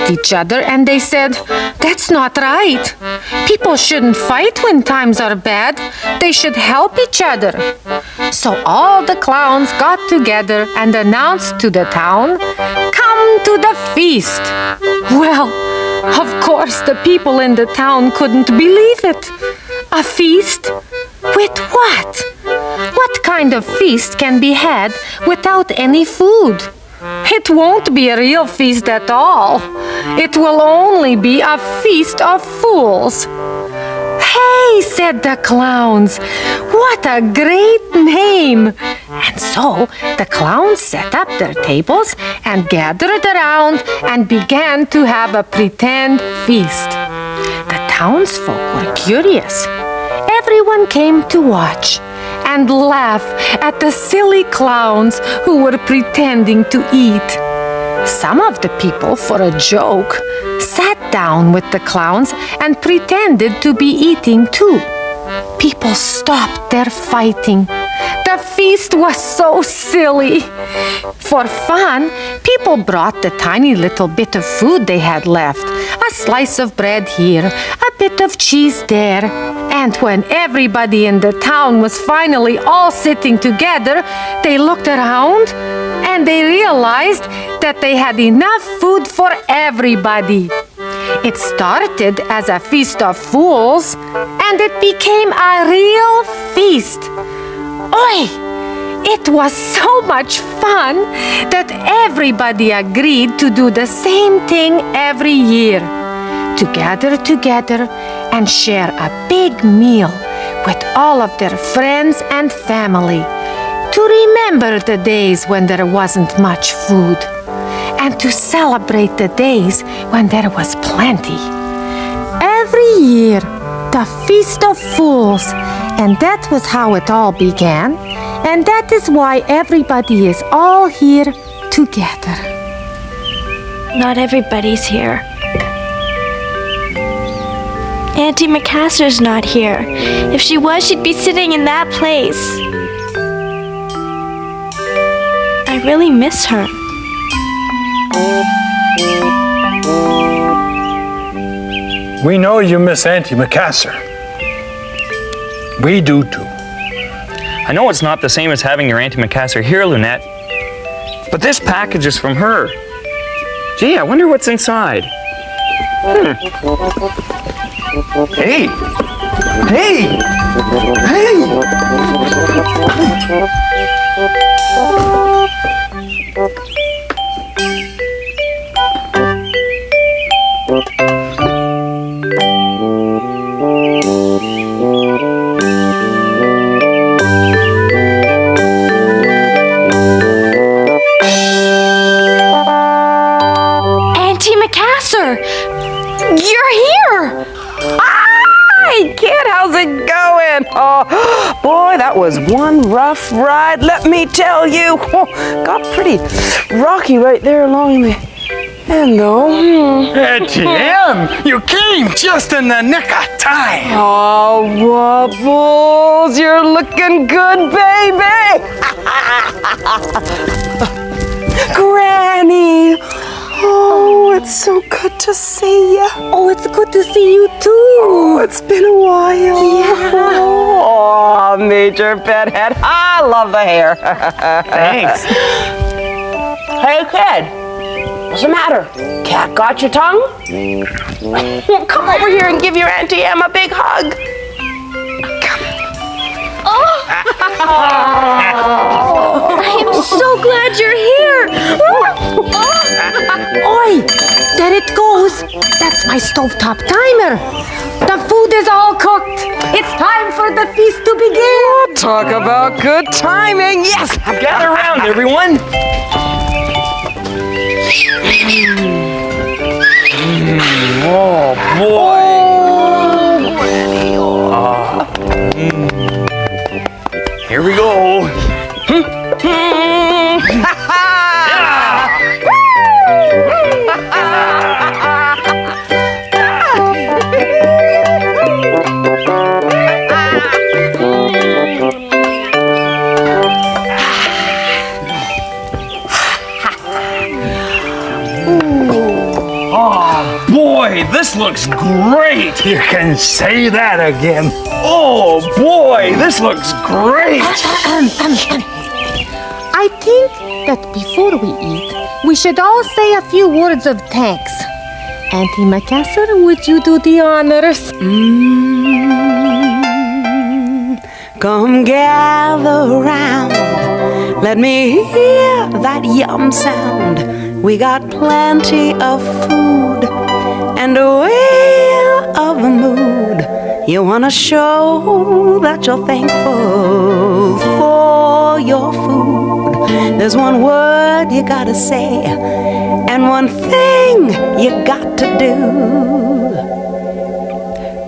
at each other and they said, "That's not right. People shouldn't fight when times are bad. They should help each other." So all the clowns got together and announced to the town, "Come to the feast." Well, of course the people in the town couldn't believe it. A feast? With what? What kind of feast can be had without any food? It won't be a real feast at all. It will only be a feast of fools. "Hey," said the clowns, "what a great name!" And so the clowns set up their tables and gathered around and began to have a pretend feast. The townsfolk were curious. Everyone came to watch and laugh at the silly clowns who were pretending to eat. Some of the people, for a joke, sat down with the clowns and pretended to be eating too. People stopped their fighting. The feast was so silly. For fun, people brought the tiny little bit of food they had left. A slice of bread here, a bit of cheese there. And when everybody in the town was finally all sitting together, they looked around and they realized that they had enough food for everybody. It started as a feast of fools, and it became a real feast. Oi! It was so much fun that everybody agreed to do the same thing every year. To gather together and share a big meal with all of their friends and family. To remember the days when there wasn't much food. And to celebrate the days when there was plenty. Every year, the Feast of Fools, and that was how it all began, and that is why everybody is all here together. Not everybody's here. Auntie Macasser's not here. If she was, she'd be sitting in that place. I really miss her. We know you miss Auntie Macasser. We do too. I know it's not the same as having your Auntie Macasser here, Lunette, but this package is from her. Gee, I wonder what's inside. Hey! Hey! Hey! Auntie Macasser! You're here! Hi, kid, how's it going? Oh, boy, that was one rough ride, let me tell you. Oh, got pretty rocky right there along the end, though. Auntie Em, you came just in the nick of time. Oh, Wubbles, you're looking good, baby. Granny. Oh, it's so good to see you. Oh, it's good to see you too. Oh, it's been a while. Yeah. Oh, Major Bedhead. I love the hair. Thanks. Hey, kid. What's the matter? Cat got your tongue? Well, come over here and give your Auntie Em a big hug. I'm so glad you're here! Oi! There it goes. That's my stovetop timer. The food is all cooked. It's time for the feast to begin. Talk about good timing. Yes. Gather around, everyone. Oh, boy. Here we go. boy, this looks great. You can say that again. Oh boy, this looks great. I think that before we eat, we should all say a few words of thanks. Auntie Macassar, would you do the honors? Come gather round, let me hear that yum sound. We got plenty of food and a whale of a mood. You wanna show that you're thankful for your food. There's one word you gotta say and one thing you got to do.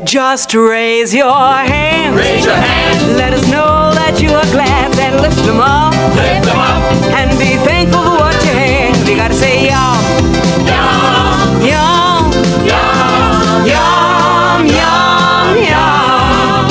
Just raise your hands. Raise your hands. Let us know that you are glad and lift them up. Lift them up. And be thankful for what you have. You gotta say yum. Yum. Yum. Yum. Yum. Yum. Yum.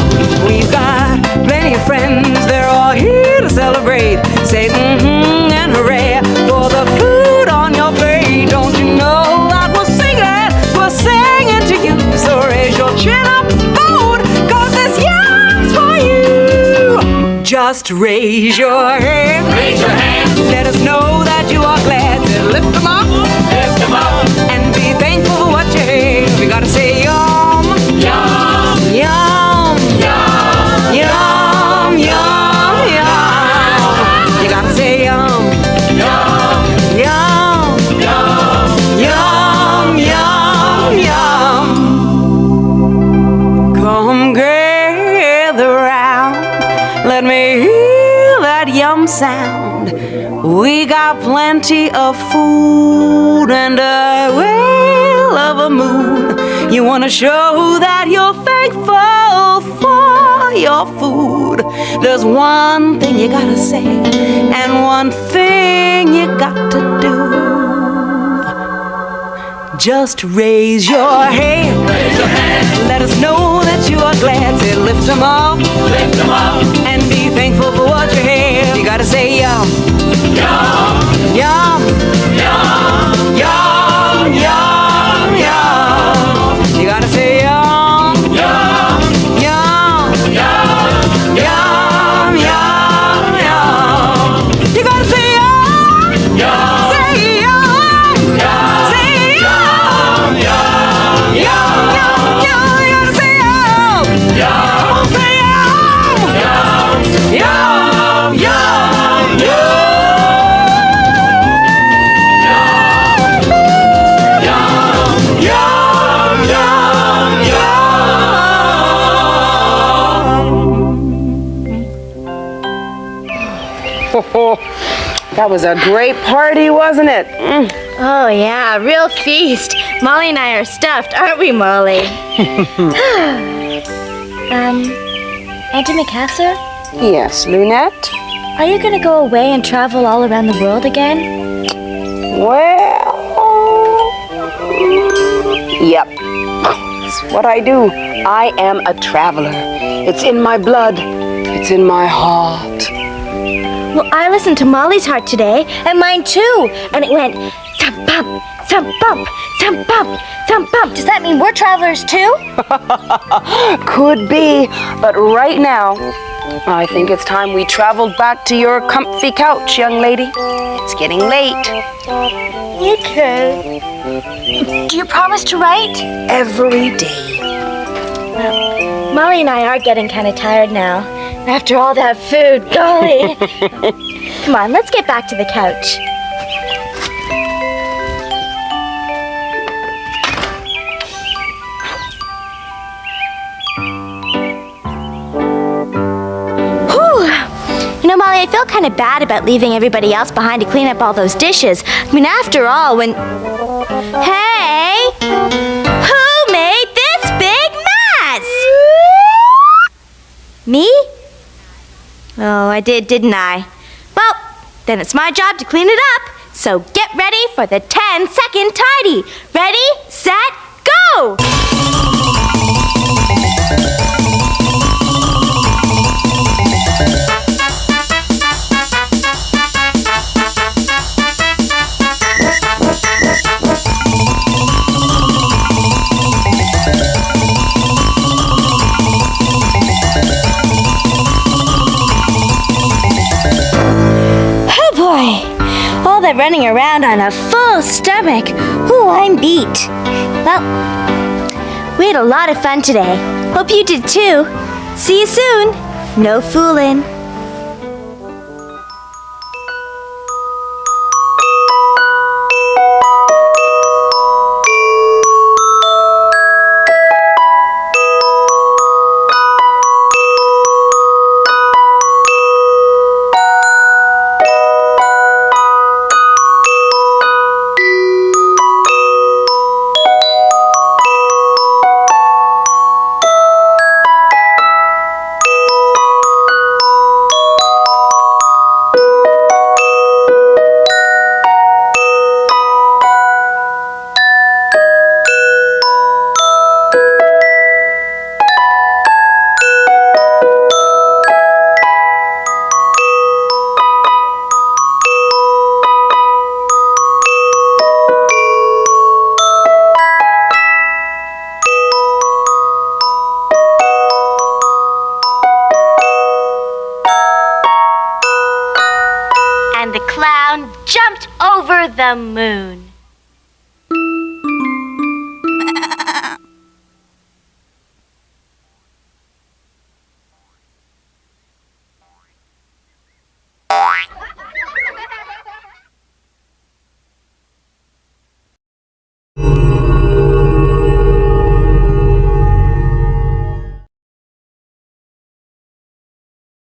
We've got plenty of friends. They're all here to celebrate. Say mm-hmm and hooray for the food on your plate. Don't you know that we're singing? We're singing to you. So raise your chin up, food, 'cause this yum's for you. Just raise your hand. Raise your hand. Let us know that you are glad to lift them up. Lift them up. And be thankful for what you have. We gotta say yum. Yum. Yum. Yum. Yum. Yum. Yum. You gotta say yum. Yum. Yum. Yum. Yum. Yum. Yum. Come gather round. Let me hear that yum sound. We got plenty of food and a whale of a mood. You wanna show that you're thankful for your food. There's one thing you gotta say and one thing you got to do. Just raise your hand. Raise your hand. Let us know that you are glad to lift them up. Lift them up. And be thankful for what you have. You gotta say yum. Yum. Yum. Yum. Yum. Yum. Yum. You gotta say yum. Yum. Yum. Yum. Yum. Yum. Yum. You gotta say yum. Yum. Say yum. Yum. Say yum. Yum. Yum. Yum. Yum. You gotta say yum. Yum. Say yum. Yum. Yum. Yum. That was a great party, wasn't it? Oh, yeah, real feast. Molly and I are stuffed, aren't we, Molly? Auntie Macassar, Yes, Lunette? are you going to go away and travel all around the world again? Well, yep. It's what I do. I am a traveler. It's in my blood. It's in my heart. Well, I listened to Molly's heart today, and mine too. And it went thump bump, thump bump, thump bump, thump bump. Does that mean we're travelers too? Could be, but right now, I think it's time we traveled back to your comfy couch, young lady. It's getting late. Okay. Do you promise to write? Every day. Molly and I are getting kind of tired now. After all that food, golly. Come on, let's get back to the couch. You know, Molly, I feel kind of bad about leaving everybody else behind to clean up all those dishes. I mean, after all, when... Hey! Who made this big mess? Me? Oh, I did, didn't I? Well, then it's my job to clean it up. So get ready for the 10-second tidy. Ready, set, go! that running around on a full stomach, ooh, I'm beat. Well, we had a lot of fun today. Hope you did too. See you soon. No foolin'. And the clown jumped over the moon.